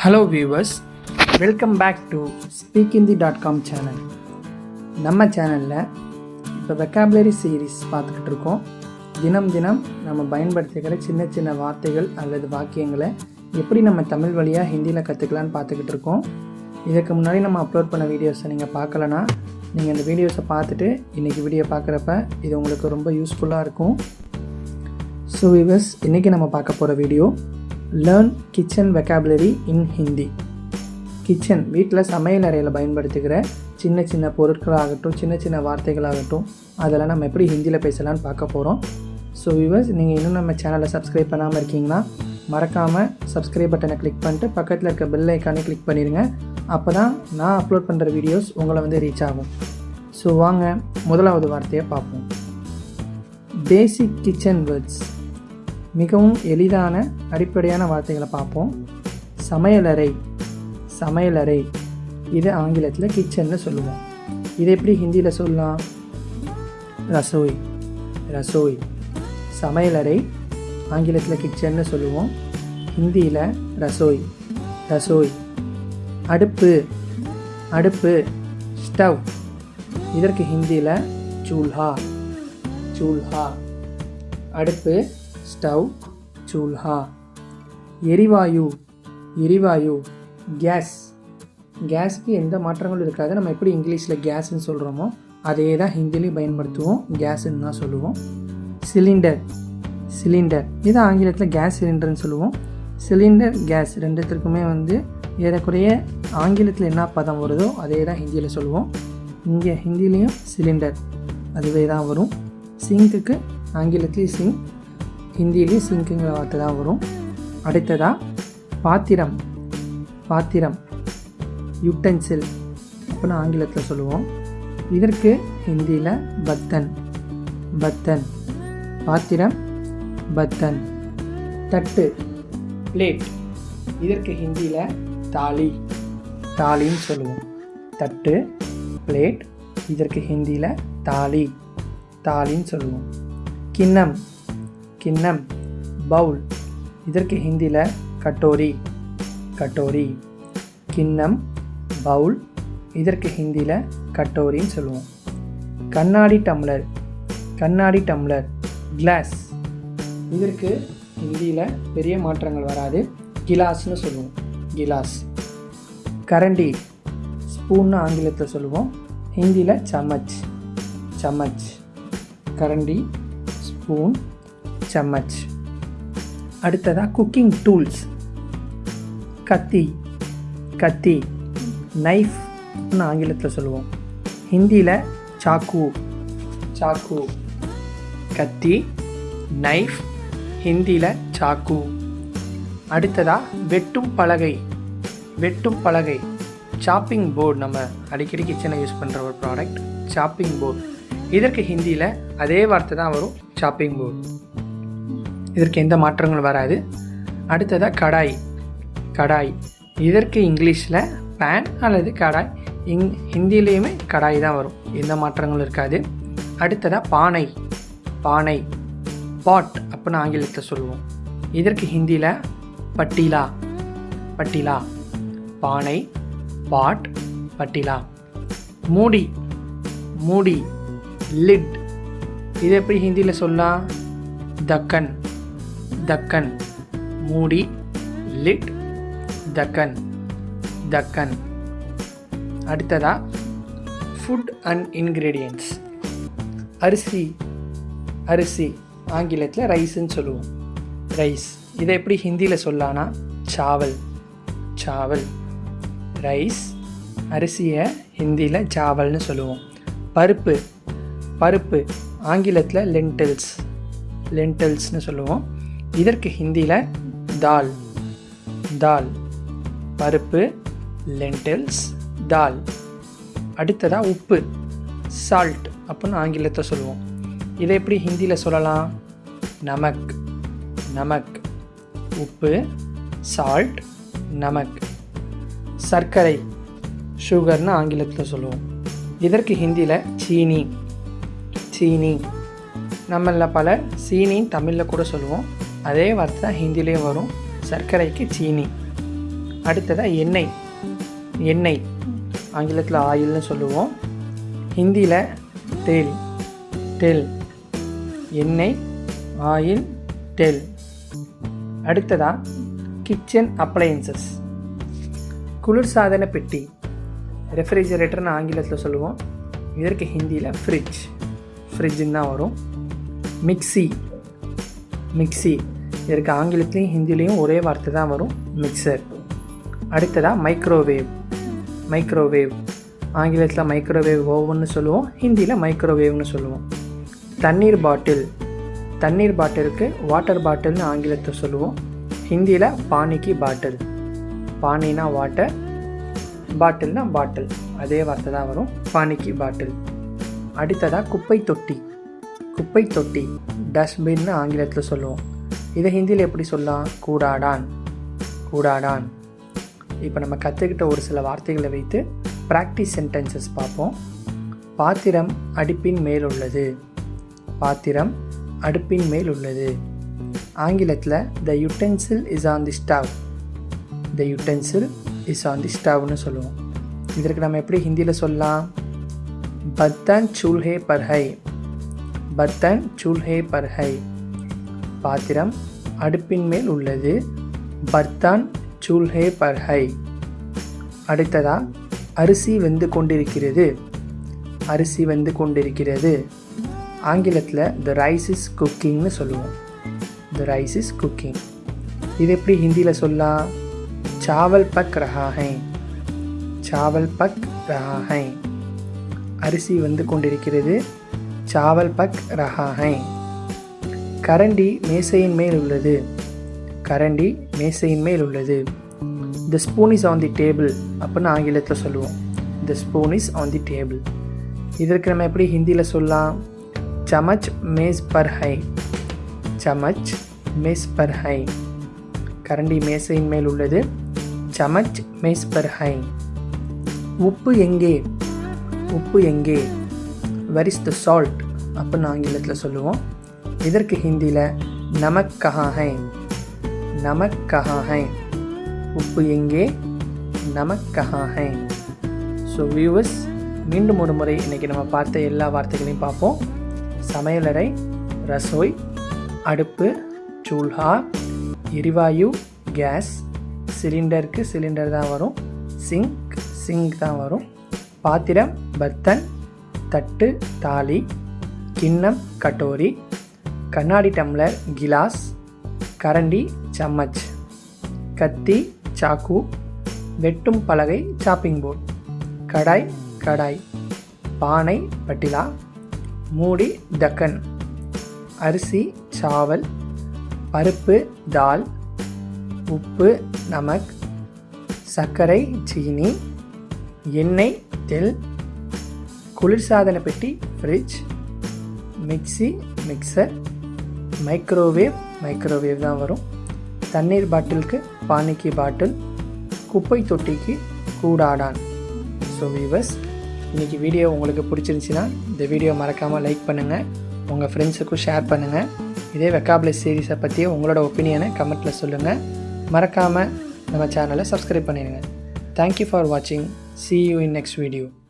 Hello viewers, welcome back to Speak in the Dotcom channel. நம்ம சேனலில் இப்போ vocabulary series பார்த்துக்கிட்டு இருக்கோம். தினம் தினம் நம்ம பயன்படுத்திக்கிற சின்ன சின்ன வார்த்தைகள் அல்லது வாக்கியங்களை எப்படி நம்ம தமிழ் வழியாக ஹிந்தியில் கற்றுக்கலான்னு பார்த்துக்கிட்டு இருக்கோம். இதுக்கு முன்னாடி நம்ம அப்லோட் பண்ண வீடியோஸை நீங்கள் பார்க்கலனா நீங்கள் இந்த வீடியோஸை பார்த்துட்டு இன்றைக்கி வீடியோ பார்க்குறப்ப இது உங்களுக்கு ரொம்ப யூஸ்ஃபுல்லாக இருக்கும். ஸோ வியூவர்ஸ், இன்றைக்கி நம்ம பார்க்க போகிற வீடியோ லேர்ன் கிச்சன் வெக்காபுலரி இன் ஹிந்தி. கிச்சன் வீட்டில் சமையல் அறையில் பயன்படுத்துகிற சின்ன சின்ன பொருட்களாகட்டும், சின்ன சின்ன வார்த்தைகளாகட்டும், அதெல்லாம் நம்ம எப்படி ஹிந்தியில் பேசலான்னு பார்க்க போகிறோம். ஸோ வியூவர்ஸ், நீங்கள் இன்னும் நம்ம சேனலை சப்ஸ்கிரைப் பண்ணாமல் இருக்கீங்கன்னா மறக்காமல் சப்ஸ்கிரைப் பட்டனை கிளிக் பண்ணிட்டு பக்கத்தில் இருக்க பெல் ஐக்கானே கிளிக் பண்ணிடுங்க. அப்போ தான் நான் அப்லோட் பண்ணுற வீடியோஸ் உங்களை வந்து ரீச் ஆகும். ஸோ வாங்க முதலாவது வார்த்தையை பார்ப்போம். பேசிக் கிச்சன் வேர்ட்ஸ், மிகவும் எளிதான அடிப்படையான வார்த்தைகளை பார்ப்போம். சமையலறை, சமையலறை, இது ஆங்கிலத்தில் கிச்சன்னு சொல்லுவோம். இது எப்படி ஹிந்தியில் சொல்லலாம்? ரசோய், ரசோய். சமையலறை ஆங்கிலத்தில் கிச்சன்னு சொல்லுவோம், ஹிந்தியில் ரசோய், ரசோய். அடுப்பு, அடுப்பு, ஸ்டவ், இதற்கு ஹிந்தியில் சூல்ஹா, சூல்ஹா. அடுப்பு, ஸ்டவ், சூல்ஹா. எரிவாயு, எரிவாயு, கேஸ். கேஸுக்கு எந்த மாற்றங்களும் இருக்காது. நம்ம எப்படி இங்கிலீஷில் கேஸ்ன்னு சொல்கிறோமோ அதே தான் ஹிந்திலையும் பயன்படுத்துவோம், கேஸுன்னு தான் சொல்லுவோம். சிலிண்டர், சிலிண்டர், இது ஆங்கிலத்தில் கேஸ் சிலிண்டர்னு சொல்லுவோம். சிலிண்டர், கேஸ் ரெண்டுத்திற்குமே வந்து ஏறக்குறைய ஆங்கிலத்தில் என்ன பதம் வருதோ அதே தான் ஹிந்தியில் சொல்லுவோம். இங்கே ஹிந்திலையும் சிலிண்டர் அதுவே தான் வரும். சிங்க்குக்கு ஆங்கிலத்துலேயும் சிங்க், ஹிந்திலேயும் சிங்க்குங்கிற வார்த்தை தான் வரும். அடுத்ததாக பாத்திரம், பாத்திரம், யுட்டென்சில் அப்படின்னு ஆங்கிலத்தில் சொல்லுவோம். இதற்கு ஹிந்தியில் பத்தன், பத்தன். பாத்திரம், பத்தன். தட்டு, பிளேட், இதற்கு ஹிந்தியில் தாலி, தாலின்னு சொல்லுவோம். தட்டு, பிளேட், இதற்கு ஹிந்தியில் தாலி, தாலின்னு சொல்லுவோம். கிண்ணம், கிண்ணம், பவுல், இதற்கு ஹிந்தியில் கட்டோரி, கட்டோரி. கிண்ணம், பவுல், இதற்கு ஹிந்தியில் கட்டோரின்னு சொல்லுவோம். கண்ணாடி டம்ளர், கண்ணாடி டம்ளர், கிளாஸ், இதற்கு ஹிந்தியில் பெரிய மாற்றங்கள் வராது, கிலாஸ்னு சொல்லுவோம், கிலாஸ். கரண்டி, ஸ்பூன்னு ஆங்கிலத்தில் சொல்லுவோம், ஹிந்தியில் சமச், சமச். கரண்டி, ஸ்பூன், சம்மச். அடுத்ததாக குக்கிங் டூல்ஸ், கத்தி, கத்தி, நைஃப்னு ஆங்கிலத்தில் சொல்லுவோம், ஹிந்தியில் சாக்கு, சாக்கு. கத்தி, நைஃப், ஹிந்தியில் சாக்கு. அடுத்ததாக வெட்டும் பலகை, வெட்டும் பலகை, சாப்பிங் போர்டு. நம்ம அடிக்கடி கிச்சனை யூஸ் பண்ணுற ஒரு ப்ராடக்ட் சாப்பிங் போர்டு. இதற்கு ஹிந்தியில் அதே வார்த்தை தான் வரும், சாப்பிங் போர்டு. இதற்கு எந்த மாற்றங்களும் வராது. அடுத்ததாக கடாய், கடாய், இதற்கு இங்கிலீஷில் பேன் அல்லது கடாய், ஹிந்திலேயுமே கடாய் தான் வரும், எந்த மாற்றங்களும் இருக்காது. அடுத்ததாக பானை, பானை, பாட் அப்படின்னு ஆங்கிலத்தில் சொல்லுவோம். இதற்கு ஹிந்தியில் பட்டிலா, பட்டிலா. பானை, பாட், பட்டிலா. மூடி, மூடி, லிட், இது எப்படி ஹிந்தியில் சொல்லலாம்? தக்கன், தக்கன். மூடி, லிட், தக்கன், தக்கன். அடுத்ததாக ஃபுட் அண்ட் இன்க்ரீடியன்ட்ஸ், அரிசி, அரிசி, ஆங்கிலத்தில் ரைஸ்ன்னு சொல்லுவோம், ரைஸ். இதை எப்படி ஹிந்தியில் சொல்லலான்னா சாவல், சாவல். ரைஸ், அரிசியை ஹிந்தியில் சாவல்னு சொல்லுவோம். பருப்பு, பருப்பு, ஆங்கிலத்தில் லென்டில்ஸ், லென்டில்ஸ்னு சொல்லுவோம். இதற்கு ஹிந்தியில் தால், தால். பருப்பு, லென்டில்ஸ், தால். அடுத்ததாக உப்பு, சால்ட் அப்படின்னு ஆங்கிலத்தை சொல்லுவோம். இதை எப்படி ஹிந்தியில் சொல்லலாம்? நமக், நமக். உப்பு, சால்ட், நமக். சர்க்கரை, சுகர்னு ஆங்கிலத்தில் சொல்லுவோம். இதற்கு ஹிந்தியில் சீனி, சீனி. நம்மளில் பல சீனின்னு தமிழில் கூட சொல்லுவோம், அதே வார்த்தை தான் ஹிந்திலேயும் வரும், சர்க்கரைக்கு சீனி. அடுத்ததாக எண்ணெய். எண்ணெய் ஆங்கிலத்தில் ஆயில்னு சொல்லுவோம், ஹிந்தியில் டேல். டெல் எண்ணெய், ஆயில், டெல். அடுத்ததாக கிச்சன் அப்ளையன்சஸ், குளிர்சாதன பெட்டி. ரெஃப்ரிஜரேட்டர்னு ஆங்கிலத்தில் சொல்லுவோம், இதற்கு ஹிந்தியில் ஃப்ரிட்ஜ். ஃப்ரிட்ஜுன்னு தான் வரும். மிக்ஸி. மிக்ஸி இதற்கு ஆங்கிலத்துலேயும் ஹிந்திலையும் ஒரே வார்த்தை தான் வரும், மிக்சர். அடுத்ததாக மைக்ரோவேவ். மைக்ரோவேவ் ஆங்கிலத்தில் மைக்ரோவேவ் ஓவன்னு சொல்லுவோம், ஹிந்தியில் மைக்ரோவேவ்னு சொல்லுவோம். தண்ணீர் பாட்டில். தண்ணீர் பாட்டிலுக்கு வாட்டர் பாட்டில்னு ஆங்கிலத்தில் சொல்லுவோம், ஹிந்தியில் பானிக்கு பாட்டில். பானினா வாட்டர், பாட்டில்னா பாட்டில், அதே வார்த்தை தான் வரும், பானிக்கு பாட்டில். அடுத்ததாக குப்பை தொட்டி. குப்பை தொட்டி டஸ்ட்பின்னு ஆங்கிலத்தில் சொல்லுவோம், இதை ஹிந்தியில் எப்படி சொல்லலாம்? கூடாடான். கூடாடான். இப்போ நம்ம கற்றுக்கிட்ட ஒரு சில வார்த்தைகளை வைத்து ப்ராக்டிஸ் சென்டென்சஸ் பார்ப்போம். பாத்திரம் அடுப்பின் மேல் உள்ளது. பாத்திரம் அடுப்பின் மேல் உள்ளது. ஆங்கிலத்தில் the utensil is on the stove. The utensil is on the ஸ்டவ்னு சொல்லுவோம். இதற்கு நம்ம எப்படி ஹிந்தியில் சொல்லலாம்? பர்த்தன் சூல்ஹே பர் ஹை. பர்த்தன் சூல்ஹே பர் ஹை. பாத்திரம் அடுப்பின் மேல் உள்ளது. பர்த்தன் சூல்ஹே பர் ஹை. அடுத்ததாக அரிசி வெந்து கொண்டிருக்கிறது. அரிசி வெந்து கொண்டிருக்கிறது. ஆங்கிலத்தில் த ரைஸ் இஸ் குக்கிங்னு சொல்லுவோம். The rice is cooking. இது எப்படி ஹிந்தியில் சொல்லலாம்? சாவல் பக் ரஹா ஹை. சாவல் பக் ரஹா ஹை. அரிசி வெந்து கொண்டிருக்கிறது. சாவல் பக் ரஹா ஹை. கரண்டி மேசையின் மேல் உள்ளது. கரண்டி மேசையின் மேல் உள்ளது. The spoon is on the table அப்படின்னு ஆங்கிலத்தில் சொல்லுவோம். The spoon is on the table. இதற்கு நம்ம எப்படி ஹிந்தியில் சொல்லலாம்? சமச் மேஸ் பர் ஹை. சமச் மேஸ் பர் ஹை. கரண்டி மேசையின் மேல் உள்ளது. சமச் மேஸ் பர் ஹை. உப்பு எங்கே? உப்பு எங்கே? வெர் இஸ் த சால்ட் அப்படின்னு ஆங்கிலத்தில் சொல்லுவோம். இதற்கு ஹிந்தியில் நமக் கஹா ஹை. நமக் கஹா ஹை. உப்பு எங்கே? நமக் கஹா ஹை. ஸோ வியூவர்ஸ், மீண்டும் ஒரு முறை இன்றைக்கி நம்ம பார்த்த எல்லா வார்த்தைகளையும் பார்ப்போம். சமையலறை, ரசோய், அடுப்பு, சூல்ஹா, எரிவாயு, கேஸ், சிலிண்டருக்கு சிலிண்டர் தான் வரும், சிங்க், சிங்க் தான் வரும், பாத்திரம், பர்த்தன், தட்டு, தாலி, கிண்ணம், கட்டோரி, கண்ணாடி டம்ளர், கிலாஸ், கரண்டி, சம்மச், கத்தி, சாக்கு, வெட்டும் பலகை, சாப்பிங் போர்ட், கடாய், கடாய், பானை, பட்டிலா, மூடி, தக்கன், அரிசி, சாவல், பருப்பு, தால், உப்பு, நமக், சர்க்கரை, சீனி, எண்ணெய், தெல், குளிர்சாதன பெட்டி, fridge, mixie, mixer, microwave, microwave தான் வரும், தண்ணீர் பாட்டிலுக்கு பானிக்கு பாட்டில், குப்பை தொட்டிக்கு கூடாடான். ஸோ வீவர்ஸ், இன்றைக்கி வீடியோ உங்களுக்கு பிடிச்சிருந்துச்சின்னா இந்த வீடியோ மறக்காமல் லைக் பண்ணுங்கள், உங்கள் ஃப்ரெண்ட்ஸுக்கும் ஷேர் பண்ணுங்கள். இதே வெக்காபுலரி சீரீஸை பற்றிய உங்களோட ஒப்பீனியனை கமெண்ட்டில் சொல்லுங்கள். மறக்காமல் நம்ம சேனலை சப்ஸ்கிரைப் பண்ணிடுங்க. தேங்க்யூ ஃபார் வாட்சிங். See you in next video.